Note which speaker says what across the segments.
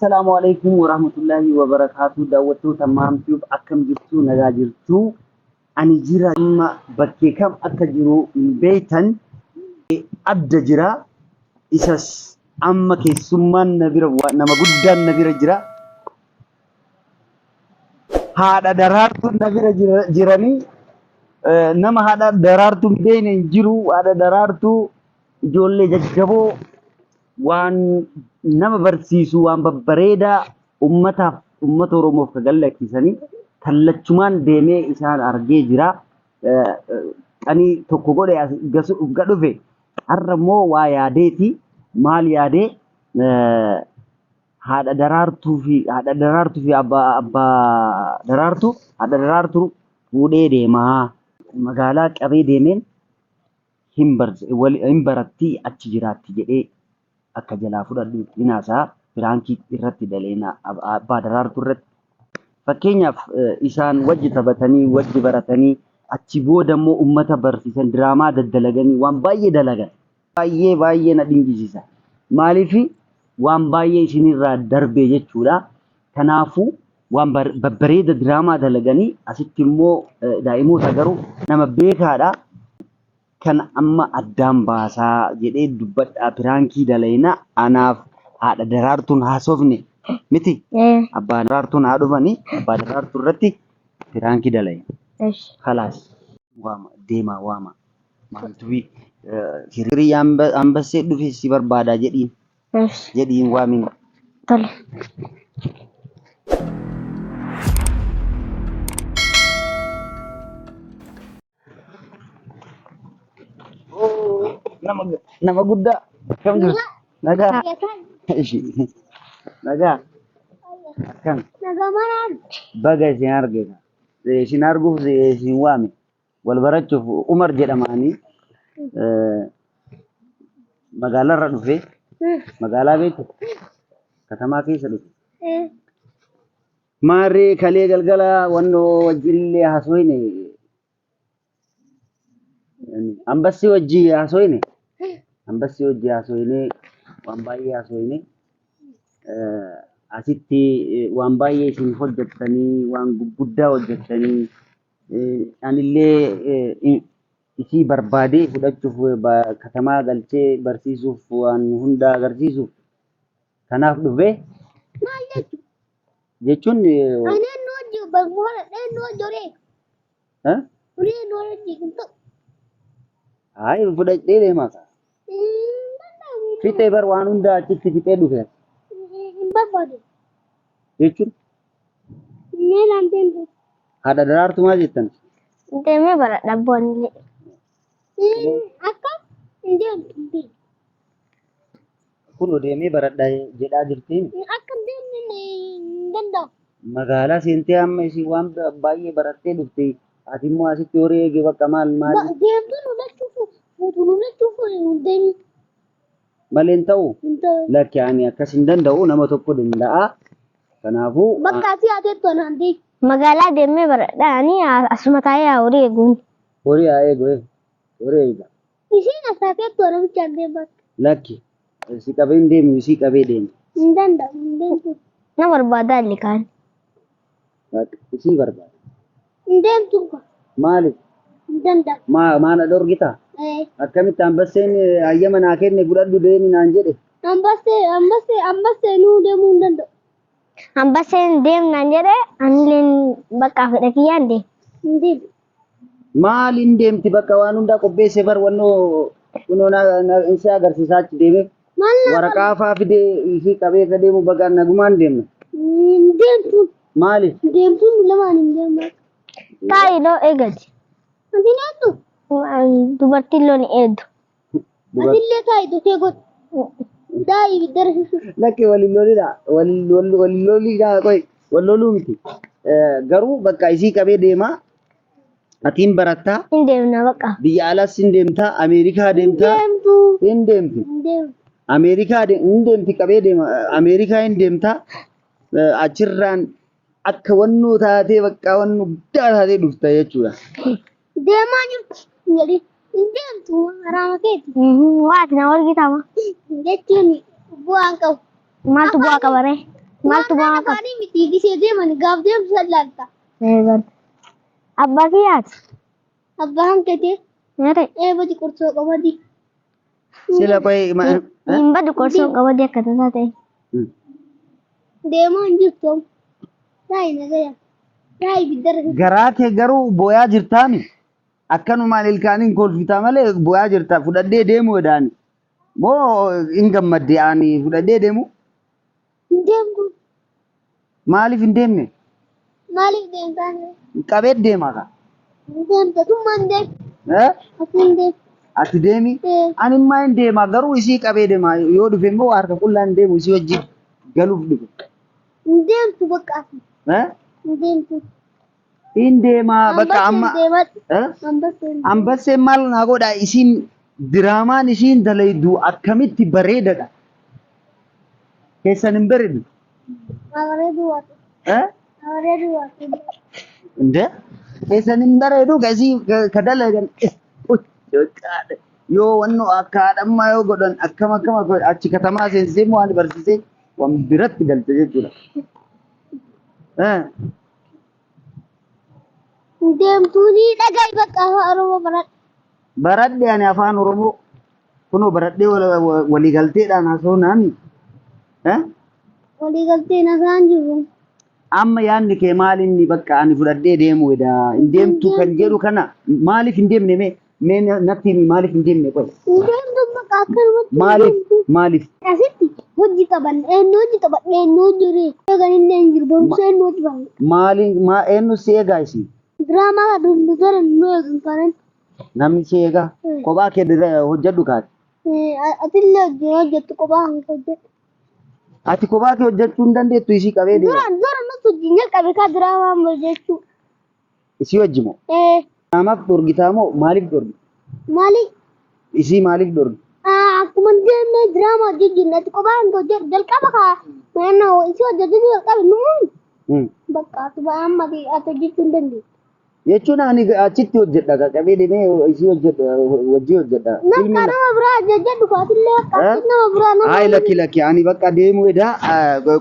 Speaker 1: السلام عليكم ورحمة الله وبركاته. دعوتو تمام تيوب أكم جبتو نجاجرتو أني جرا إما بكي كم أكجرو بيتن أبدا جرا إساس أما كي سمان نبير نما قدام نبير جرا هذا درارتو نبير جراني نما هذا درارتو بين جرو هذا درارتو جولي ججبو waan nama barsiisu waan babbareeda ummata Oromoof kagallachiisanii tallachumaan deemee isaan argee jira. Ani tokko godhe dhufe har'a immoo waa yaadeeti maal yaadee haadha daraartuu fi abbaa daraartuu fuudhee deemaa magaalaa qabee deemeen hin baratti achi jiraatti jedhee akka jalaa fudhadhu inaasaa firaankii irratti daleena abbaa daraartuu irratti fakkeenyaaf isaan wajji taphatanii wajji baratanii achi booda immoo ummata barsiisan diraamaa daddalaganii waan baay'ee dalagan baay'ee na dinqisiisa maaliif waan baay'ee isinirraa darbee jechuudha. Kanaafuu waan babbareeda diraamaa dalaganii asitti immoo daa'imoota garuu nama beekaadha. Kan amma addaan baasaa jedhee dubbadhaa firaankii daleena anaaf haadha daraartuun haasofne miti abbaa daraartuun haa dhufanii abbaa daraartuu irratti firaankii daleena khalaas deemaa waama maaltubi hiririi ambasee dhufe si barbaadaa jedhiin waamin
Speaker 2: tole.
Speaker 1: nama guddaa akkam jirtu nagaa nagaa akkam baga isin argina isin arguuf isin waame wal barachuuf Umar jedhamaanii magaalarra dhufe magaalaa beektu katamaa keessa dhufe maarree kalee galgala wannoo wajjillee haasofne ambasii wajji haasofne waan baay'ee haasofne asitti waan baay'ee isin hojjettanii waan gurguddaa hojjettanii anillee isii barbaadee fudhachuuf katamaa galchee barsiisuuf waan hunda agarsiisuuf kanaaf dhufe jechuun Hai fudhadhee deemaa ka. Fixee bar waan hunda achitti fixee dhufe. Jechuun haadha daraartuu maal jettan?
Speaker 2: Deemee baradha boonillee. Akka deemtu.
Speaker 1: Kun deemee baradha jedhaa jirtiin.
Speaker 2: Akka deemne danda'u.
Speaker 1: Magaalaa seentee amma isin waan baay'ee barattee dhufte ati immoo asitti horii eegee bakka maal maleen ta'u lakki ani akkas hin danda'u nama tokko danda'a. Kanaafuu
Speaker 2: bakka ati adeettu anaandi magaalaa deemee baradha ani asuma taa'ee horii eeguun.
Speaker 1: Horii haa eegu horii eega.
Speaker 2: Isiin asaateettu anamicha deemaa.
Speaker 1: Lakki si qabee hin deemu isii qabee deema.
Speaker 2: Hin danda'u hin deemtu. Na barbaadaa illee kaan.
Speaker 1: Isii barbaada.
Speaker 2: Hin deemtu.
Speaker 1: Maaliif?
Speaker 2: Hin danda'u.
Speaker 1: Maana dhorgita? Akkamitti ambasseen hayyama naa kenne fudhadhu deemi naan jedhe.
Speaker 2: Ambassee nuu deemuu hin danda'u. Ambasseen deemnaan jedhe anilleen bakka fedha kiyyaan deemu.
Speaker 1: Maal hin deemti bakka waan hundaa qopheesse bar wannoo kunoo si agarsiisaa achi deeme waraqaa faa fidee isii qabee ka deemu bakka nagumaan deemna.
Speaker 2: Hin deemtu.
Speaker 1: Maaliif?
Speaker 2: Deemtuun lamaan hin deemu. Taa'idoo eegati. Ati naattu? Dubartiin loon eegdu. Atillee taa'idoo eegatu. Daa'ii darasisu.
Speaker 1: Lakki waliin lolidha qoy wal loluu miti. Garuu bakka isii qabee deema. Atiin barattaa?
Speaker 2: Hin deemna bakka.
Speaker 1: Biyya alaas hin deemtaa? Ameerikaa deemtaa? Hin deemtu. Ameerikaa hin deemti qabee deema. Ameerikaa hin deemtaa? Achirraan akka wannoo taatee bakka wannoo guddaa taatee dhufta jechuudha.
Speaker 2: Deemaa jirti. Hin deemtu haraama keeti. Waati na wargi taama. Jechuun bu'aan qabu. Maaltu bu'aa qaba ree? Maaltu ba'a qaba? Kaanii miti gisee deeman gaaf deemsan laata. Abbaa kiyyaati. Abbaa hanqatee. Nyaata. Eebati qorsoo qabadi.
Speaker 1: Sila koy
Speaker 2: Hin badu qorsoo qabadi akka tasaa ta'e. Deemaa hin jirtu. Raayi nagaya. Raayi biddara.
Speaker 1: garaa kee garuu booyaa jirtaami. Akkanumaan ilkaaniin kolfitaa malee booyaa jirta. Fudhadhee deemuu jedhaani. Moo hin gammadde ani fudhadhee deemu?
Speaker 2: Hin deemtu.
Speaker 1: Maaliif hin deemne?
Speaker 2: Maaliif deemtaan?
Speaker 1: Qabeet deemaa ka.
Speaker 2: Hin deemta tumma hin deemtu. Ati hin deemtu.
Speaker 1: Ati deemi? Ani immaa hin deemaa garuu isii qabee deemaa yoo dhufe immoo harka qullaa hin deemu isii wajjin galuuf dhufe.
Speaker 2: Hin deemtu bakka ati. Hin deemtu.
Speaker 1: Hin deemaa bakka amma. Ambasseen maal naa godha isiin diraamaan isiin dalaydu akkamitti bareedadha. Keessan hin bareedu.
Speaker 2: Bareedu waati. Bareedu waati.
Speaker 1: Inde? Keessan hin bareedu gasii ka dalagan yoo wanno akka haadhammaa yoo godhan akkam achi katamaa seensisee immoo waan barsiisee waan biratti galte jechuudha.
Speaker 2: Deemtuuni dhaga'i bakka afaan Oromoo baradhe.
Speaker 1: Baradhe ani afaan Oromoo kunoo baradhee waliigalteedhaan haasa'u naani.
Speaker 2: Waliigalteen haasa'an jiru.
Speaker 1: Amma yaadni kee maal inni bakka ani fudhadhee deemuudha. Hin deemtu kan jedhu kana maaliif hin deemne mee natti maaliif hin deemne qoy.
Speaker 2: Hin deemtu bakka akkanumatti.
Speaker 1: Maaliif?
Speaker 2: Asitti hojii qaban hojii qaban hojii eegan inni hin jiru barumsa inni hojii qaban.
Speaker 1: Maaliin eenyu si eegaa isin?
Speaker 2: Diraamaa kan gara nu eegan kanan.
Speaker 1: Namni si eegaa kophaa kee hojjedhu kaati.
Speaker 2: Atillee hojjettu kophaa kan hojjettu.
Speaker 1: Ati kophaa kee hojjechuu hin dandeettu isii qabee deema.
Speaker 2: Dura nuti wajjin jalqabe kaa diraamaa hojjechuu.
Speaker 1: Isii wajji moo? Namaaf dorgitaa moo maaliif dorgi?
Speaker 2: Maaliif?
Speaker 1: Isii maaliif dorgi?
Speaker 2: Akkuma deemnee diraamaa hojjechuun ati kophaa kan hojjettu jalqaba kaa naannoo isii hojjetu jalqabe nuun. Bakka ati amma ati hojjechuu hin dandeessu.
Speaker 1: Jechuun ani achitti hojjedha qabee deemee isii wajji hojjedha.
Speaker 2: Nama biraa hojjedhu kaatillee nama biraa nama.
Speaker 1: Hayi lakki ani bakka deemuu edaa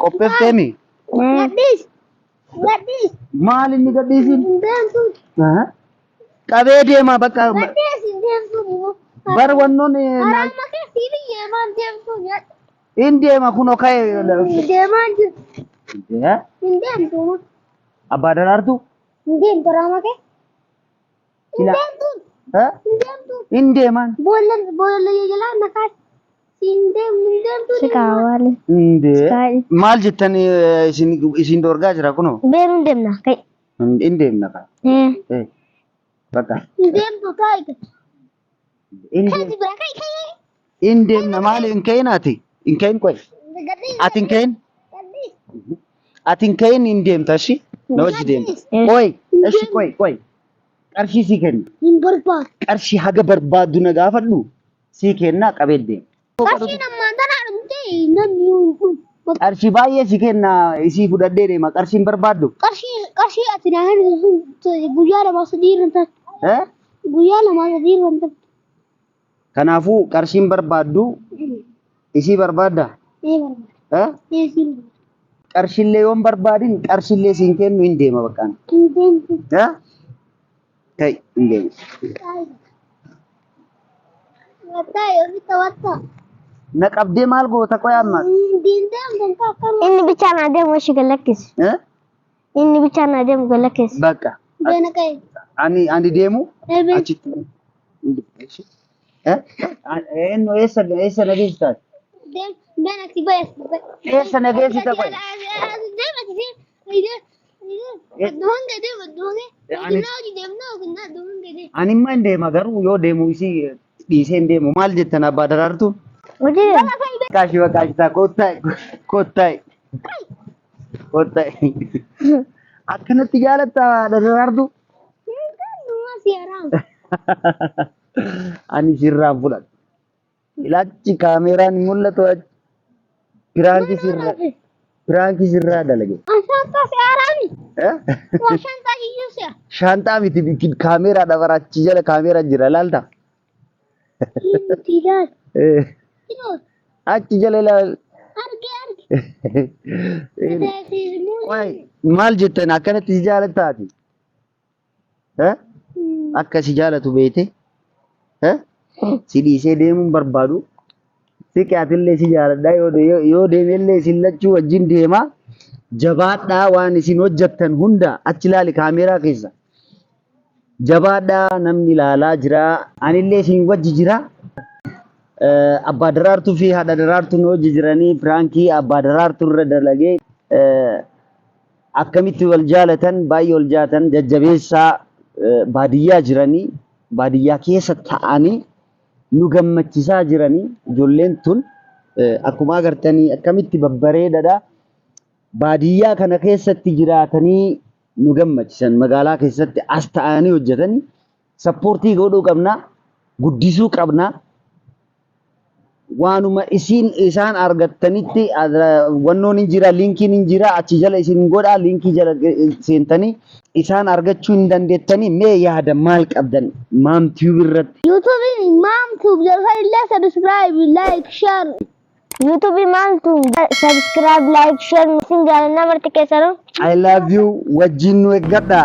Speaker 1: qopheefteemi.
Speaker 2: Gadhiis. Gadhiis.
Speaker 1: Maal inni gadhiisin?
Speaker 2: Hin deemtu.
Speaker 1: Qabee deema bakka.
Speaker 2: Gadhiis hin deemtu.
Speaker 1: Bar wannoon.
Speaker 2: Amma keessi biyyee maan deemtu nyaata.
Speaker 1: Hin deema kunoo ka'e.
Speaker 2: Deemaa jiru. Hin deemtu.
Speaker 1: Abbaa daraartu?
Speaker 2: Hin deemtu raama kee. Hin deemtu. Hin deemtu.
Speaker 1: Hin deeman.
Speaker 2: Boolla jalaa nakaa. Hin deemtu. Si kaawwale.
Speaker 1: Maal jettan isin dorgaa jira kunoo?
Speaker 2: Beeruun deemna kai.
Speaker 1: Hin deemna ka. Bakka.
Speaker 2: Hin deemtu taa'e.
Speaker 1: Hin deemna maali hin ka'in ati? Hin ka'in qoy. Ati hin ka'in? Ati hin ka'in hin deemta shi? Na wajji deemta. Qoy. Eshi qoy. Qarshii sii kenna.
Speaker 2: Hin barbaadu.
Speaker 1: Qarshii haga barbaaddu na gaafadhu sii kennaa qabee deema.
Speaker 2: Qarshii namaa tanaa dhumtee namni kun.
Speaker 1: Qarshii baay'ee sii kenna isii fudhadhee deema. Qarshii hin barbaaddu.
Speaker 2: Qarshii ati naa kennitu guyyaa lama sadii irra taatu. Guyyaa lama sadii irra taatu.
Speaker 1: Kanaafuu qarshii hin barbaaddu isii barbaadda? Qarshiillee yoo hin barbaadin qarshiillee siin kennu hin deema baqqaan.
Speaker 2: Hin deemtu.
Speaker 1: Ta'e hin deemu. Na qabdee maal goota qoy amma?
Speaker 2: Inni bichaan adeemu ishee galakkisi. Inni bichaan adeemu galakkisi.
Speaker 1: Bakka. Ani deemu? Achitti. Eenyu eessa nageessitaati? Eessa nageessita qoy? Ani immoo hin deema garuu yoo deemu isii dhiisee hin deemu maal jettan abbaa daraartuun? Kaashi bakkaashitaa kottaa'e. Akkanatti jaalatta daraartu? Ani sirraan fudhadha. Ilaachi kaameraan mul'atu piraankii sirraa dalage. Shantaa miti kaameraa dabarachi jala kaameraa jira laalta. Achi jala ilaal. Waay maal jettan akkanatti si jaalattaati? Akka si jaalatu beete si dhiisee deemuun barbaadu si qiyaatillee si jaaladha yoo deemellee isin lachuu wajjin deema jabaadhaa waan isin hojjettan hunda achi ilaali kaameeraa keessa jabaadhaa namni ilaalaa jira anillee isin wajji jira abbaa daraartuu fi haadha daraartuun hojii jiranii firaankii abbaa daraartuu irra dalagee akkamitti wal jaalatan baay'ee wal jaalatan jajjabeessaa baadiyyaa jiranii baadiyyaa keessa ta'anii nu gammachiisaa jiranii ijoolleen tun akkuma agartanii akkamitti babbareedadha baadiyyaa kana keessatti jiraatanii nu gammachiisan magaalaa keessatti as ta'anii hojjetanii sappoortii godhuu qabna guddisuu qabna waanuma isaan argattanitti wannoon hin jira linkiin hin jira achi jala isin godha linkii jala seentanii isaan argachuu hin dandeettanii mee yaada maal qabdan maamtiyuub irratti
Speaker 2: YouTube maamtiyuub jalqaba subscribe like share YouTube maamtiyuub subscribe like share sin jaalanna marti keessanoo
Speaker 1: I love you wajjin nu eeggadha